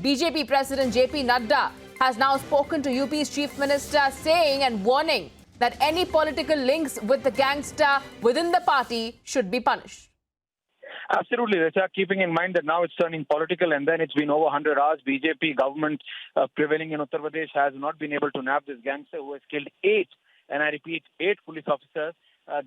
BJP President JP Nadda has now spoken to UP's Chief Minister, saying and warning that any political links with the gangster within the party should be punished. Absolutely, Richa. Keeping in mind that now it's turning political and then it's been over 100 hours, BJP government prevailing in Uttar Pradesh has not been able to nab this gangster who has killed 8, and I repeat, 8 police officers.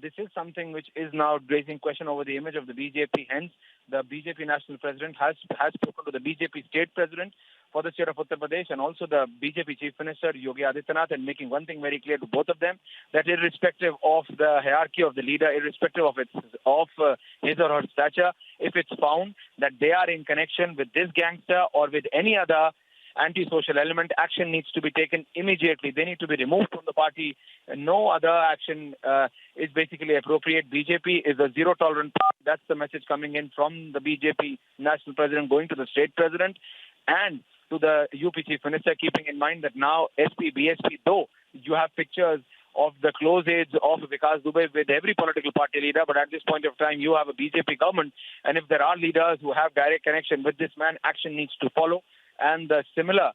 This is something which is now raising question over the image of the BJP. Hence, the BJP national president has spoken to the BJP state president for the state of Uttar Pradesh and also the BJP chief minister Yogi Adityanath, and making one thing very clear to both of them, that irrespective of the hierarchy of the leader, irrespective of his or her stature, if it's found that they are in connection with this gangster or with any other anti-social element, action needs to be taken immediately. They need to be removed from the party. No other action is basically appropriate. BJP is a zero-tolerance party. That's the message coming in from the BJP national president going to the state president and to the UP chief minister, keeping in mind that now SP, BSP, though you have pictures of the close aides of Vikas Dubey with every political party leader, but at this point of time, you have a BJP government, and if there are leaders who have direct connection with this man, action needs to follow. And the similar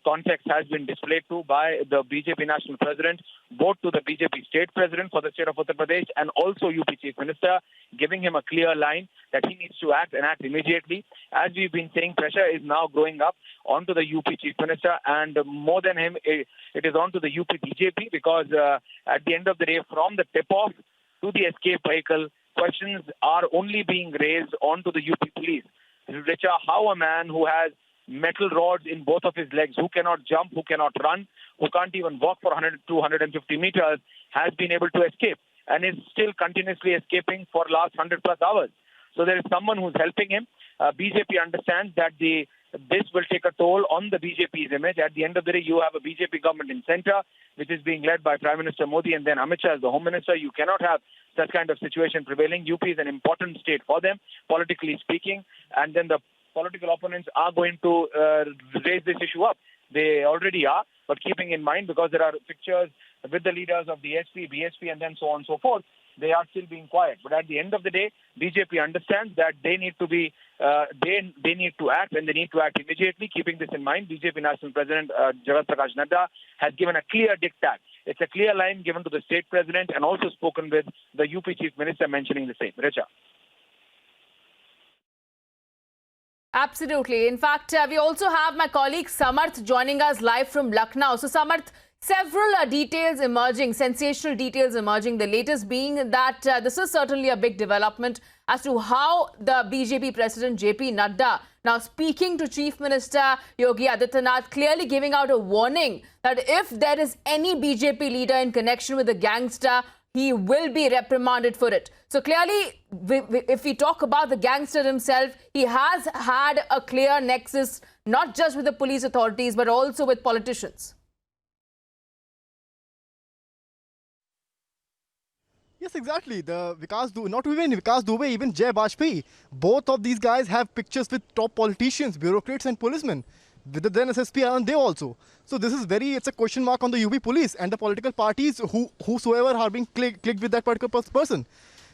context has been displayed to by the BJP national president, both to the BJP state president for the state of Uttar Pradesh and also UP chief minister, giving him a clear line that he needs to act and act immediately. As we've been saying, pressure is now growing up onto the UP chief minister, and more than him, it is onto the UP BJP, because at the end of the day, from the tip-off to the escape vehicle, questions are only being raised onto the UP police. Richa, how a man who has metal rods in both of his legs, who cannot jump, who cannot run, who can't even walk for 100 to 150 meters, has been able to escape and is still continuously escaping for last 100 plus hours. So there is someone who's helping him. BJP understands that this will take a toll on the BJP's image. At the end of the day, you have a BJP government in center, which is being led by Prime Minister Modi and then Amit Shah as the Home Minister. You cannot have such kind of situation prevailing. UP is an important state for them, politically speaking, and then the political opponents are going to raise this issue up. They already are, but keeping in mind, because there are pictures with the leaders of the SP, BSP, and then so on and so forth, they are still being quiet. But at the end of the day, BJP understands that they need to be, they need to act, and they need to act immediately. Keeping this in mind, BJP National President Jagat Prakash Nadda has given a clear diktat. It's a clear line given to the state president and also spoken with the UP Chief Minister mentioning the same. Richa. Absolutely. In fact, we also have my colleague Samarth joining us live from Lucknow. So, Samarth, several details emerging, sensational details emerging. The latest being that this is certainly a big development as to how the BJP President JP Nadda now speaking to Chief Minister Yogi Adityanath, clearly giving out a warning that if there is any BJP leader in connection with the gangster, he will be reprimanded for it. So clearly, if we talk about the gangster himself, he has had a clear nexus, not just with the police authorities, but also with politicians. Yes, exactly. Not even Vikas Dubey, even Jay Bajpayee. Both of these guys have pictures with top politicians, bureaucrats and policemen. With the then SSP and they also. So this is it's a question mark on the UP police and the political parties whosoever are being clicked with that particular person.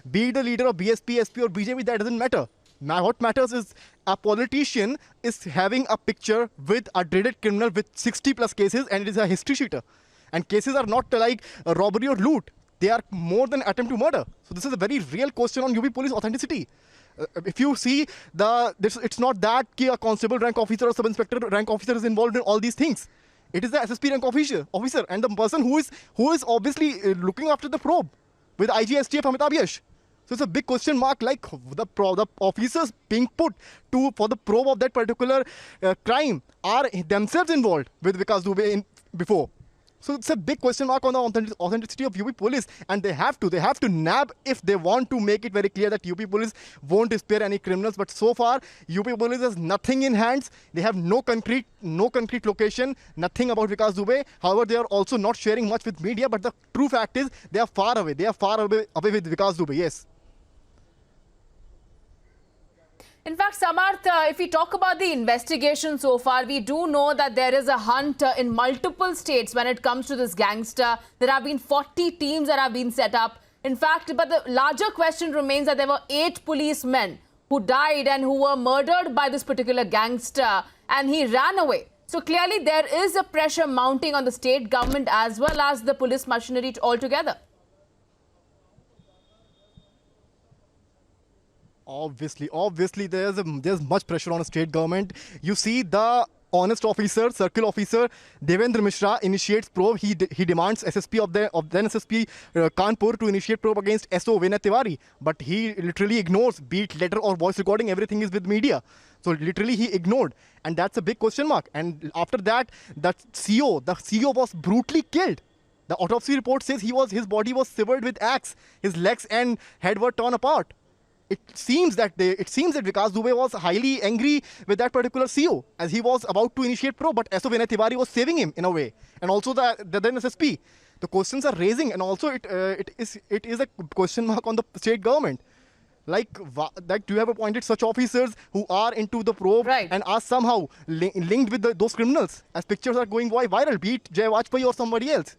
Be it the leader of BSP, SP or BJP, that doesn't matter. Now what matters is a politician is having a picture with a dreaded criminal with 60 plus cases, and it is a history sheeter. And cases are not like a robbery or loot. They are more than attempt to murder. So this is a very real question on UP police authenticity. If you see, it's not that a constable rank officer or sub-inspector rank officer is involved in all these things. It is the SSP rank officer and the person who is obviously looking after the probe with IG STF Amitabh Yash. So it's a big question mark, like the officers being put for the probe of that particular crime are themselves involved with Vikas Dubey before. So it's a big question mark on the authenticity of UP police, and they have to nab if they want to make it very clear that UP police won't spare any criminals. But so far, UP police has nothing in hands. They have no concrete location, nothing about Vikas Dubey. However, they are also not sharing much with media. But the true fact is, they are far away. They are far away with Vikas Dubey. Yes. In fact, Samarth, if we talk about the investigation so far, we do know that there is a hunt in multiple states when it comes to this gangster. There have been 40 teams that have been set up. In fact, but the larger question remains that there were 8 policemen who died and who were murdered by this particular gangster, and he ran away. So clearly there is a pressure mounting on the state government as well as the police machinery altogether. Obviously, there's much pressure on the state government. You see, the honest officer, circle officer Devendra Mishra initiates probe. He demands SSP of then SSP Kanpur to initiate probe against SO Vinay Tiwari, but he literally ignores, be it letter or voice recording. Everything is with media. So literally he ignored, and that's a big question mark. And after that, the CEO was brutally killed. The autopsy report says his body was severed with axe. His legs and head were torn apart. It seems that Vikas Dubey was highly angry with that particular CEO, as he was about to initiate probe, but SO Vinay Tiwari was saving him in a way, and also the then SSP. The questions are raising, and also it is a question mark on the state government. Like, do you have appointed such officers who are into the probe, right, and are somehow linked with those criminals, as pictures are going viral, be it Jay Vajpayee or somebody else?